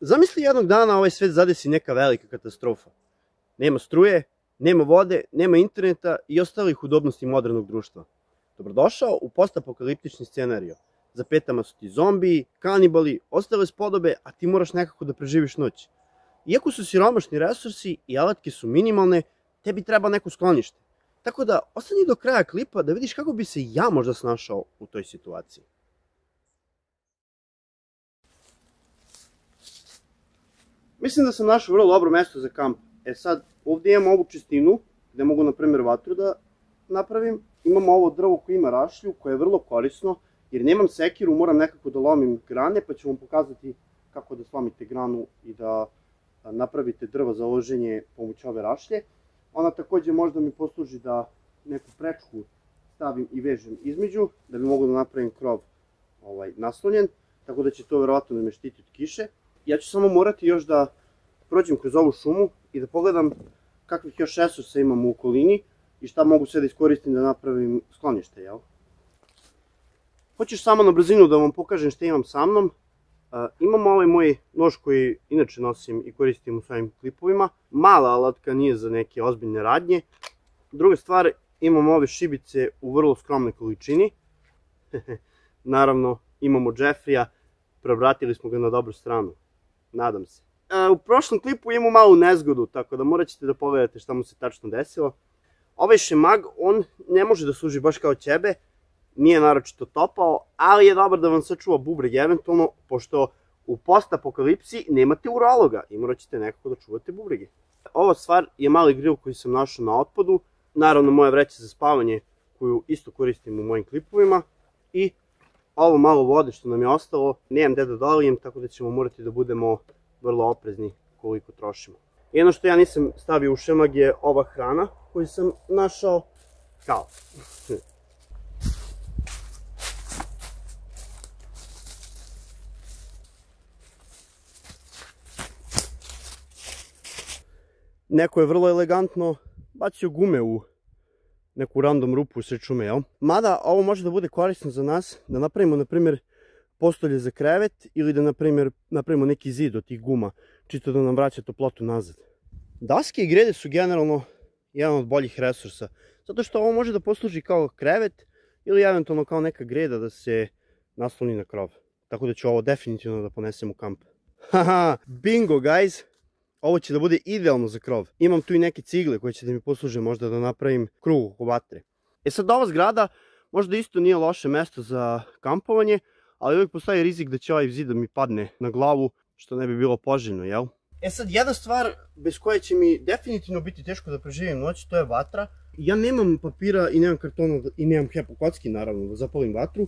Zamisli jednog dana ovaj svet zadesi neka velika katastrofa. Nema struje, nema vode, nema interneta i ostalih udobnosti modernog društva. Dobrodošao u postapokaliptični scenarijo. Za petama su ti zombiji, kanibali, ostale spodobe, a ti moraš nekako da preživiš noć. Iako su siromašni resursi i alatke su minimalne, tebi treba neko sklonište. Tako da, ostani do kraja klipa da vidiš kako bi se ja možda snašao u toj situaciji. Mislim da sam našao vrlo dobro mesto za kamp. Sad, ovdje imam ovu čistinu, gde mogu, na primjer, vatru da napravim. Imam ovo drvo koje ima rašlju, koje je vrlo korisno, jer nemam sekiru, moram nekako da lomim grane, pa ću vam pokazati kako da slomite granu i da napravite drvo za loženje pomoću ove rašlje. Ona također možda mi posluži da neku prečku stavim i vežem između, da bi mogu da napravim krov naslonjen, tako da će to verovatno da me štiti od kiše. Ja ću samo morati još da prođem kroz ovu šumu i da pogledam kakvih još resursa imam u okolini i šta mogu sve da iskoristim da napravim sklonište, jel? Hoću samo na brzinu da vam pokažem šta imam sa mnom. Imam ovaj moj nož koji inače nosim i koristim u svojim klipovima. Mala alatka, nije za neke ozbiljne radnje. Druga stvar, imam ove šibice u vrlo skromnoj količini. Naravno, imamo Jeffrija, preobratili smo ga na dobru stranu. Nadam se. U prošlom klipu imamo malu nezgodu, tako da morat ćete da pogledate šta mu se tačno desilo. Ovaj šemag, on ne može da služi baš kao ćebe, nije naročito topao, ali je dobar da vam sačuva bubreg eventualno, pošto u postapokalipsi nemate urologa i morat ćete nekako da čuvate bubrege. Ova stvar je mali grill koji sam našao na otpadu, naravno moja vreća za spavanje koju isto koristim u mojim klipovima i ovo malo vode što nam je ostalo, nemam gde da dolijem, tako da ćemo morati da budemo vrlo oprezni koliko trošimo. Jedno što ja nisam stavio u šemag je ova hrana koju sam našao kao. Neko je vrlo elegantno bacio gume u neku random rupu usred šume, jel? Mada ovo može da bude korisno za nas, da napravimo, na primjer, postolje za krevet ili da napravimo neki zid od tih guma, čisto da nam vraća toplotu nazad. Daske i grede su generalno jedan od boljih resursa, zato što ovo može da posluži kao krevet ili eventualno kao neka greda da se nasloni na krov. Tako da ću ovo definitivno da ponesem u kamp. Haha, bingo guys! Ovo će da bude idealno za krov. Imam tu i neke cigle koje će da mi posluže možda da napravim krug oko vatre. Sad ova zgrada možda isto nije loše mesto za kampovanje, ali uvijek postoji rizik da će ovaj zid da mi padne na glavu, što ne bi bilo poželjno, jel? Sad jedna stvar bez koje će mi definitivno biti teško da preživim noć, to je vatra. Ja nemam papira i nemam kartona i nemam hepo kocki naravno da zapalim vatru,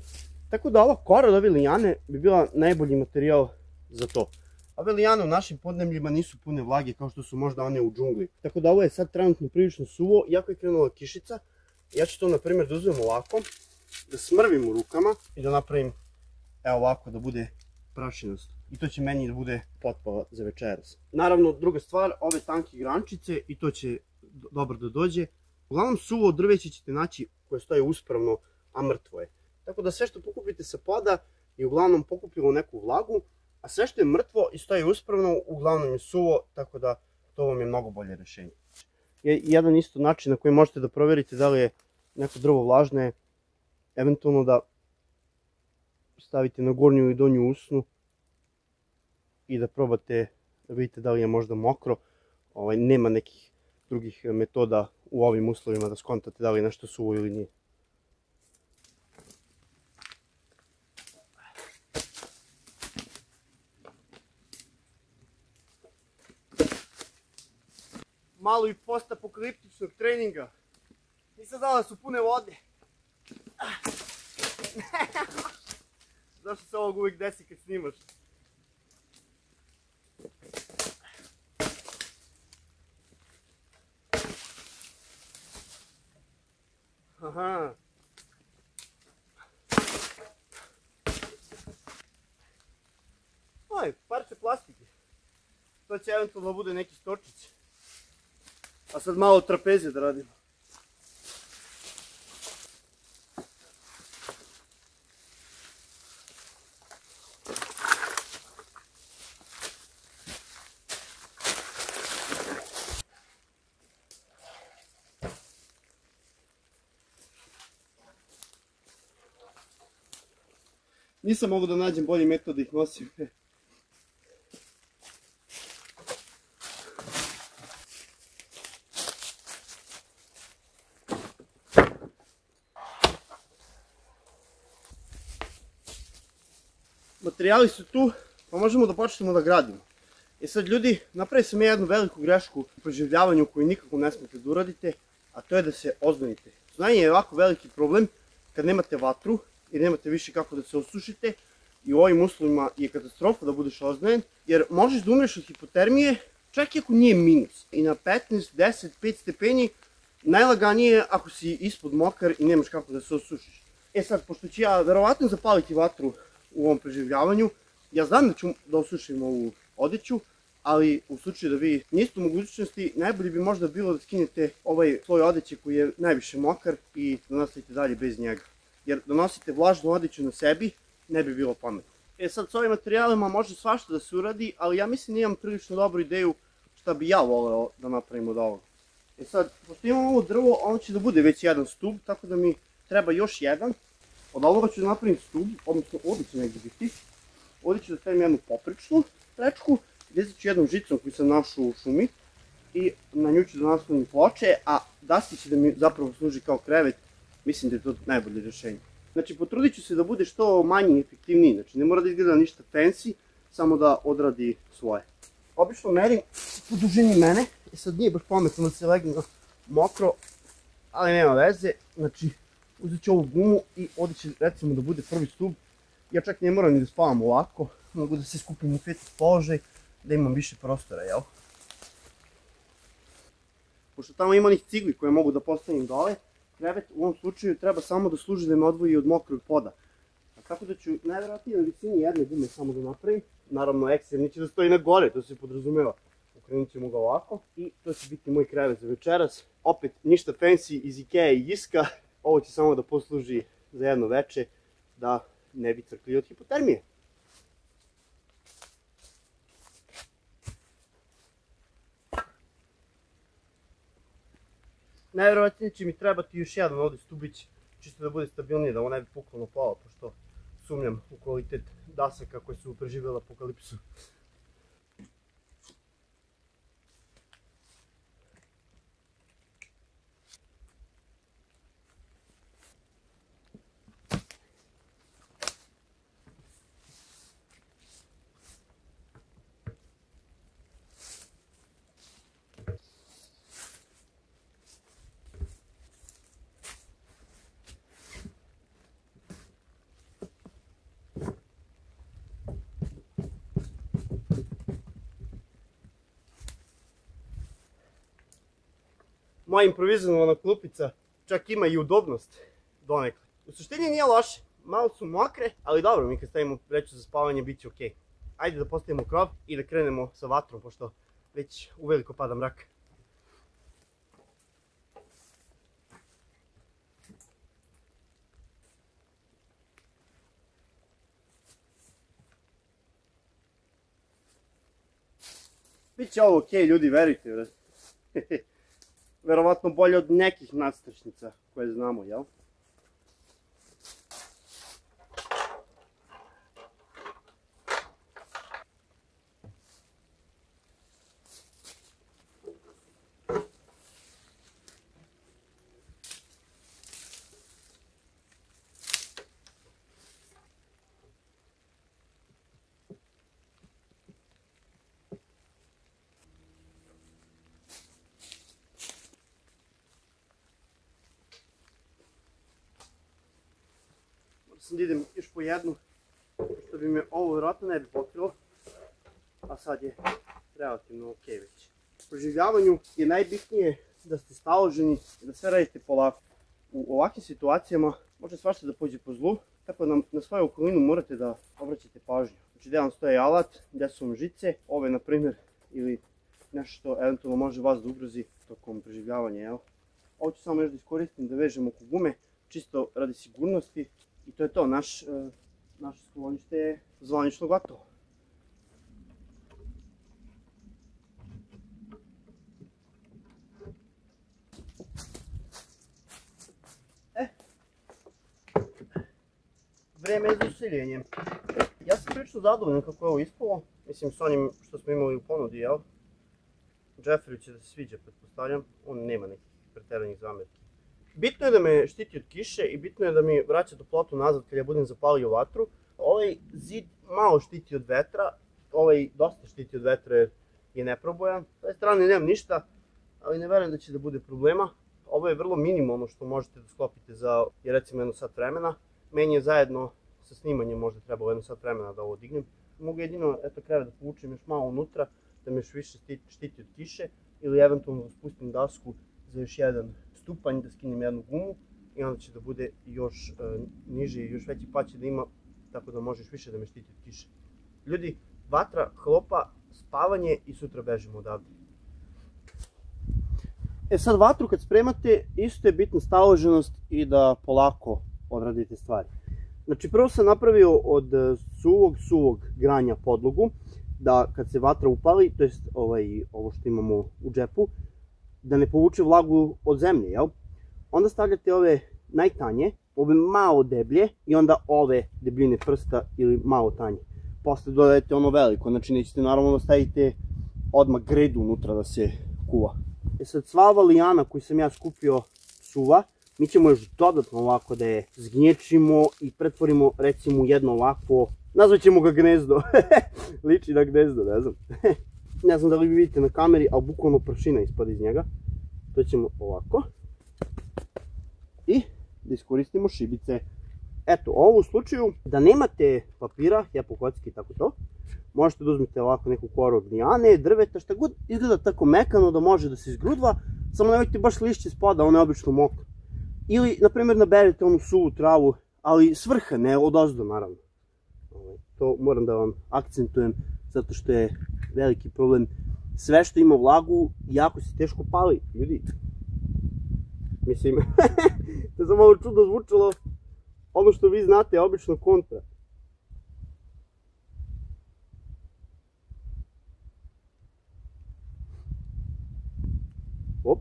tako da ova kora od ove lijane bi bila najbolji materijal za to. Ove lijane u našim podnemljima nisu pune vlage kao što su možda one u džungli. Tako da ovo je sad trenutno prilično suvo, iako je krenula kišica. Ja ću to na primjer da uzmem ovako, da smrvim u rukama i da napravim evo ovako da bude prašinasto. I to će meni da bude potpala za večeras. Naravno, druga stvar, ove tanke grančice i to će dobro da dođe. Uglavnom suvo drveće ćete naći koje stoje uspravno, a mrtvo je. Tako da sve što pokupite sa poda je uglavnom pokupilo neku vlagu, a sve što je mrtvo i stoji uspravno, uglavnom je suvo, tako da to vam je mnogo bolje rešenje. Jedan isto način na koji možete da proverite da li je neko drvo vlažno je eventualno da stavite na gornju ili donju usnu i da probate da vidite da li je možda mokro. Nema nekih drugih metoda u ovim uslovima da skontate da li je nešto suvo ili nije. Malo i postapokaliptičnog treninga. Nisam znao da su pune vode. Zašto se ovog uvijek desi kad snimaš? Aha. Oj, parče plastike. To će eventualno bude neki storčić. A sad malo trapezije da radimo. Nisam mogao da nađem bolji metod da ih nosim. Materijali su tu, pa možemo da počnemo da gradimo. E sad ljudi, napravio sam jednu veliku grešku u preživljavanju koju nikako ne smijete da uradite, a to je da se oznojite. Znanje je ovako veliki problem kad nemate vatru i nemate više kako da se osušite i u ovim uslovima je katastrofa da budeš oznojen, jer možeš da umreš od hipotermije čak i ako nije minus. I na 15, 10, 5 stepeni najlaganije je ako si ispod mokar i nemaš kako da se osušiš. E sad, pošto ću ja verovatno zapaliti vatru u ovom preživljavanju, ja znam da ću da osušim ovu odeću, ali u slučaju da vi niste u mogućnosti, najbolje bi možda bilo da skinete ovaj sloj odeće koji je najviše mokar i da nastavite dalje bez njega. Jer da nosite vlažnu odeću na sebi ne bi bilo pametno. E sad, s ovim materijalima može svašta da se uradi, ali ja mislim da imam prilično dobru ideju šta bi ja voleo da napravim od ovoga. E sad, pošto imam ovo drvo, ono će da bude već jedan stub, tako da mi treba još jedan. Od ovoga ću da napravim stub, odnosno ovdje će negdje biti. Ovdje ću da stavim jednu popričnu prečku, vezat ću jednom žicom koju sam našao u šumi i na nju ću da naslonim ploče, a daske će da mi zapravo služi kao krevet. Mislim da je to najbolje rješenje. Znači, potrudit ću se da bude što manji i efektivniji, znači ne mora da izgleda ništa fancy, samo da odradi svoje. Obično merim po dužini mene, i sad nije baš pametno da se legne mokro, ali nema veze, znači uzet ću ovu gumu i ovdje će recimo da bude prvi stub. Ja čak ne moram ni da spavam ovako, mogu da se skupim u fetus položaj, da imam više prostora, jel? Pošto tamo ima onih cigli koje mogu da postavim dole, krevet u ovom slučaju treba samo da služi da me odvoji od mokrog poda. Tako da ću najvjerojatnije na visini jedne gume samo da napravim. Naravno, ekser neće da stoji na gore, to se podrazumeva. Okrenut ćemo ga ovako i to će biti moj krevet za večeras. Opet, ništa fancy iz Ikea i Iska. Ovo će samo da posluži za jedno veče da ne bi crkli od hipotermije. Najvjerojatnije će mi trebati još jedan ovdje stubić, čisto da bude stabilnije, da ovo ne bi puklo na pola, pošto sumnjam u kvalitet dasaka koje su preživjela apokalipsu. Moja improvizovana klupica čak ima i udobnost donekle. U suštini nije loše, malo su mokre, ali dobro, mi kad stavimo vreću za spavanje bit će okej. Ajde da postavimo krov i da krenemo sa vatrom, pošto već uveliko pada mrak. Biće ovo okej, ljudi, verujte. Verovatno bolje od nekih nadstrešnica koje znamo, jel? Sam da idem još po jednu, što bi me ovo vjerojatno ne bi pokrilo, a sad je relativno ok već. U preživljavanju je najbitnije da ste staloženi i da sve radite polako. U ovakvim situacijama može svašta da pođe po zlu, tako da na svoju okolinu morate da obraćate pažnju. Znači gdje vam stoje alat, gdje su vam žice, ove na primjer, ili nešto što eventualno može vas da ugrozi tokom preživljavanja, jel? Ovo ću samo još da iskoristim da vežem oko gume, čisto radi sigurnosti. I to je to, naše sklonište je zvanično gotovo. vreme za usiljenje. Ja sam prilično zadovoljan kako je ovo ispalo. Mislim, s onim što smo imali u ponudi, jel? Jeffrey će da se sviđa, pretpostavljam. On nema nekih preteranih zamerki. Bitno je da me štiti od kiše i bitno je da mi vraća toplotu nazad kad ja budem zapalio vatru. Ovaj zid malo štiti od vetra, ovaj dosta štiti od vetra jer je neprobojan. S te strane nemam ništa, ali ne verujem da će da bude problema. Ovo je vrlo minimalno što možete da sklopite za recimo 1 sat vremena. Meni je zajedno sa snimanjem možda trebalo 1 sat vremena da ovo dignem. Mogu jedino krevet da povučem još malo unutra, da me još više štiti od kiše, ili eventualno da spustim dasku za još jedan stupanj, da skinem jednu gumu i onda će da bude još niže i još veći pad će da ima, tako da možeš više da me štiti od kiše. Ljudi, vatra, hlopa, spavanje i sutra bežimo odavde. Sad vatru kad spremate, isto je bitna staloženost i da polako odradite stvari. Znači prvo sam napravio od suvog granja podlogu, da kad se vatra upali, to jest ovo što imamo u džepu, da ne povuče vlagu od zemlje, jel? Onda stavljate ove najtanje, ove malo deblje i onda ove debljine prsta ili malo tanje. Posle dodajete ono veliko, znači nećete naravno da stavite odmah gredu unutra da se kuva. Sad sva ova lijana koju sam ja skupio suva, mi ćemo još dodatno ovako da je zgnječimo i pretvorimo recimo u jedno ovako, nazvaćemo ga gnezdo, liči na gnezdo, ne znam. Ne znam da li vi vidite na kameri, ali bukvalno prašina ispada iz njega. To ćemo ovako. I da iskoristimo šibice. Eto, ovo u slučaju da nemate papira, japokocki i tako to, možete da uzmete ovako neku koru od lijane, drveta, šta god izgleda tako mekano da može da se izgrudva, samo nemojte baš lišće spoda, ono je obično mokro. Ili, na primjer, naberete onu suvu travu, ali s vrha, ne odozdo naravno. To moram da vam akcentujem, zato što je veliki problem. Sve što ima vlagu, jako se teško pali, ljudi. Mislim, to sam malo čudno zvučalo, ono što vi znate je obično kontra. Op,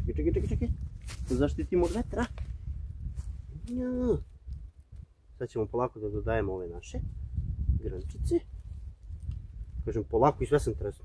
čekaj, zaštitimo od vetra. Sad ćemo polako da dodajemo ove naše grančice. Kažem polako i sve sam tresno.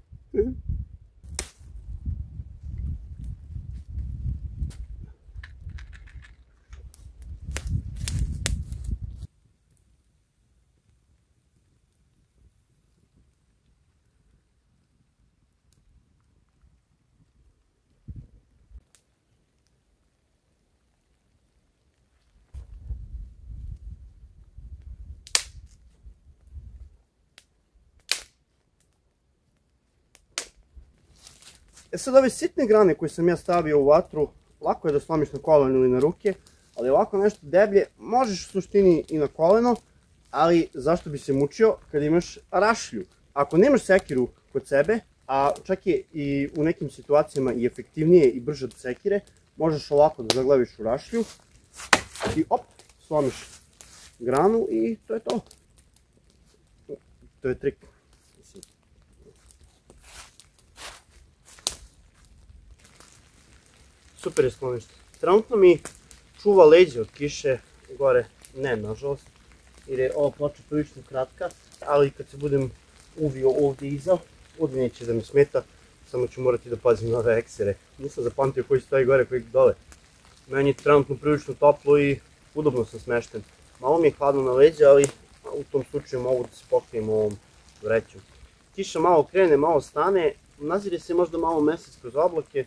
Sad ove sitne grane koje sam ja stavio u vatru, lako je da slomiš na koleno ili na ruke, ali ovako nešto deblje možeš u suštini i na koleno, ali zašto bi se mučio kad imaš rašlju? Ako nemaš sekiru kod sebe, a čak je i u nekim situacijama i efektivnije i brže od sekire, možeš ovako da zaglaviš u rašlju i op, slomiš granu i to je to. To je trik. Super je sklonište. Trenutno mi čuva leđe od kiše, gore ne nažalost, jer je ova ploča prilično kratka, ali kad se budem uvio ovdje iza, ovdje neće da mi smeta, samo ću morati da pazim na ove eksere. Nisam zapamtio koji stoji gore, koji dole. Meni je trenutno prilično toplo i udobno sam smešten. Malo mi je hladno na leđa, ali u tom slučaju mogu da se pokrijem ovom vrećom. Kiša malo krene, malo stane, nazire se možda malo mesec kroz oblake,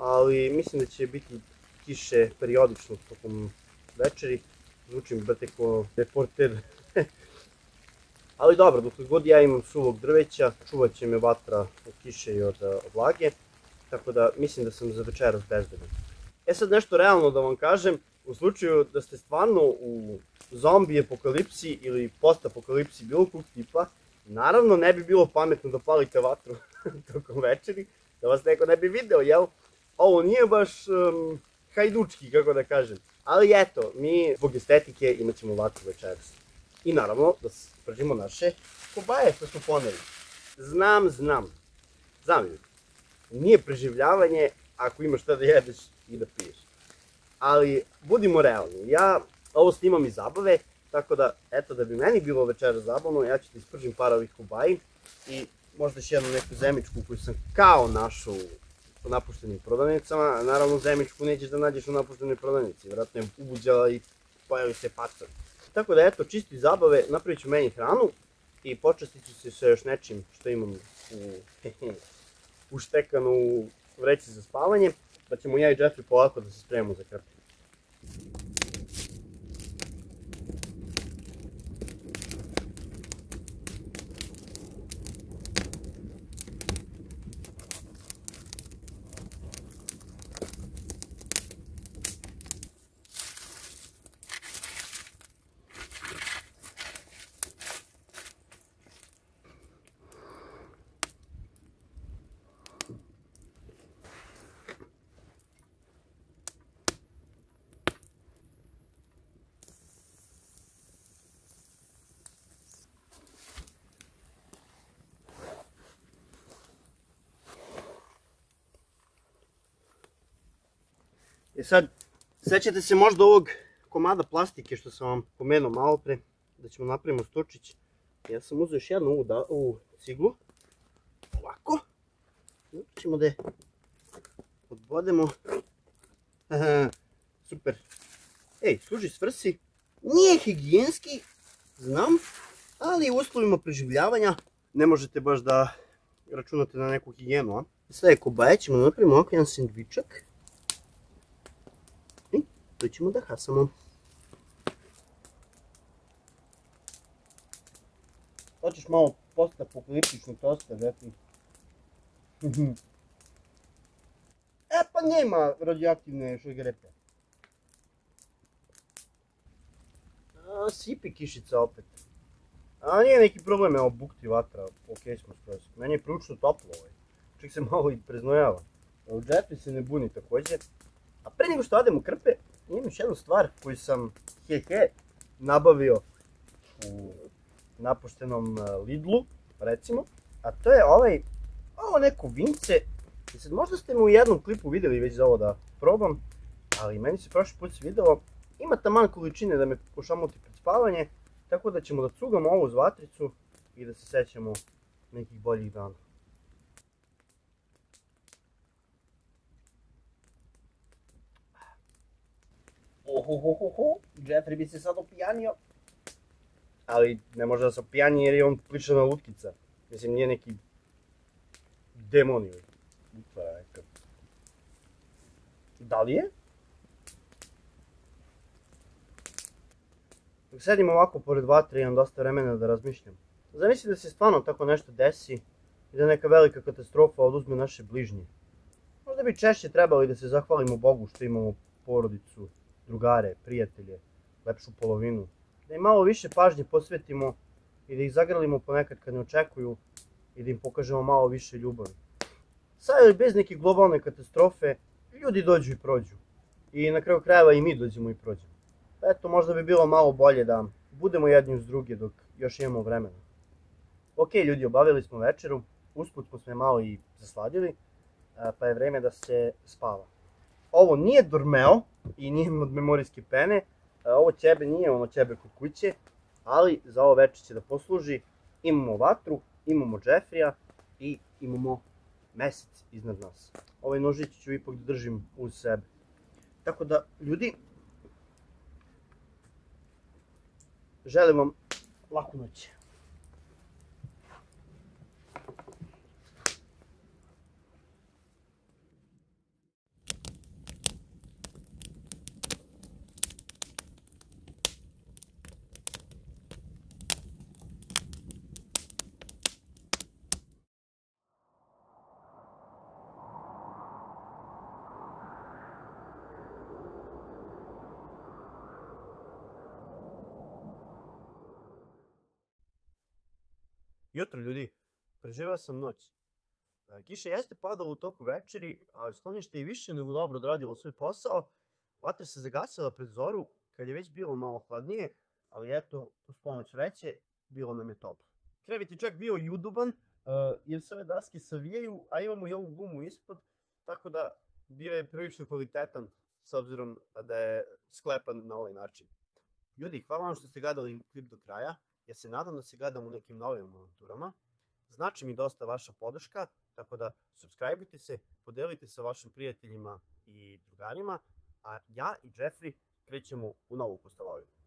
ali mislim da će biti kiše periodično tokom večeri. Zvučim brate ko reporter. Ali dobro, dok god ja imam suvog drveća, čuvat će me vatra od kiše i od vlage. Tako da mislim da sam za večeras bezbedan. Sad nešto realno da vam kažem, u slučaju da ste stvarno u zombi apokalipsi ili post apokalipsi bilo kog tipa, naravno ne bi bilo pametno da palite vatru tokom večeri, da vas neko ne bi video, jel? Ovo nije baš hajdučki, kako da kažem. Ali eto, mi zbog estetike imat ćemo vatru večeras. I naravno da spržimo naše kobaje što smo poneli. Znam ljudi, nije preživljavanje ako imaš šta da jedeš i da piješ. Ali budimo realni, ja ovo snimam iz zabave Tako da, eto, da bi meni bilo večera zabavno, ja ću da ispržim par ovih kubaji i možda još jednu neku zemičku koju sam kao našao u napuštenim prodavnicama. Naravno, zemičku nećeš da nađeš u napuštenoj prodavnici, vjerojatno je ubuđala i pojavi se pacovi. Tako da, eto, čisti zabave, napravit ću meni hranu i počastit ću se sa još nečim što imam uštekano u vreći za spavanje, pa ćemo ja i Jeffrey polako da se spremamo za krpe. E sad, sećate se možda ovog komada plastike što sam vam pomenuo malo pre, da ćemo napravimo stočić. Ja sam uzeo još jednu ovu ciglu, ovako, i ćemo da je odbodemo. Super. Ej, služi svrsi, nije higijenski, znam, ali u uslovima preživljavanja ne možete baš da računate na neku higijenu, a? Sada je kobaje, ćemo da napravimo ovako jedan sendvičak. To ćemo da hasamo. Hoćeš malo postapokaliptičnog tosta, Jeffrey? E pa nema radioaktivne šegrete. Sipi kišica opet. A nije neki problem, evo bukti vatra, okej smo skroz. Meni je prilično toplo ovaj. Čak se malo i preznojava. Jeffrey se ne buni također. A pre nego što odem u krpe, imam još jednu stvar koju sam nabavio u napuštenom Lidlu, recimo. A to je ovo neko vince. I sad možda ste me u jednom klipu vidjeli već za ovo da probam, ali meni se prošli put svidelo. Ima taman količine da me pošamuti pred spavanje, tako da ćemo da cugamo ovo uz vatricu i da se sećamo nekih boljih dana. Jeffrey bi se sad opijanio. Ali ne može da se opijani jer je on plišana lutkica. Mislim, nije neki demon ili utvara neka. Da li je? Dok sedim ovako pored vatre imam dosta vremena da razmišljam. Zamisli da se stvarno tako nešto desi i da neka velika katastrofa oduzme naše bližnje. Možda bi češće trebali da se zahvalimo Bogu što imamo porodicu, drugare, prijatelje, lepšu polovinu. Da im malo više pažnje posvetimo i da ih zagrlimo ponekad kad ne očekuju i da im pokažemo malo više ljubavi. Sad ili bez neke globalne katastrofe, ljudi dođu i prođu. I na kraju krajeva i mi dođemo i prođemo. Eto, možda bi bilo malo bolje da budemo jedni uz druge dok još imamo vremena. Ok, ljudi, obavili smo večeru, usput smo se malo i zasladili, pa je vreme da se spava. Ovo nije dormeo i nije od memorijske pene, ovo ćebe nije ono ćebe kod kuće, ali za ovo večer će da posluži. Imamo vatru, imamo Jeffreya i imamo mesec iznad nas. Ovaj nožić ću ipak da držim uz sebe. Tako da, ljudi, želim vam laku noć. Jutro, ljudi, preživao sam noć. Kiša jeste padala u toku večeri, ali sklonište je više nego dobro odradilo svoj posao. Vatra se zagasila pred zoru, kad je već bilo malo hladnije, ali eto, uz pomoć vreće, bilo nam je toplo. Krevet je čak bio i udoban, jer se ove daske savijaju, a imamo i ovu gumu ispod, tako da bio je prilično kvalitetan, s obzirom da je sklepan na ovaj način. Ljudi, hvala vam što ste gledali klip do kraja. Ja se nadam da se gledam u nekim novim avanturama. Znači mi dosta vaša podrška, tako da subscribe-ujte se, podelite sa vašim prijateljima i drugarima, a ja i Jeffrey krećemo u novu postalovinu.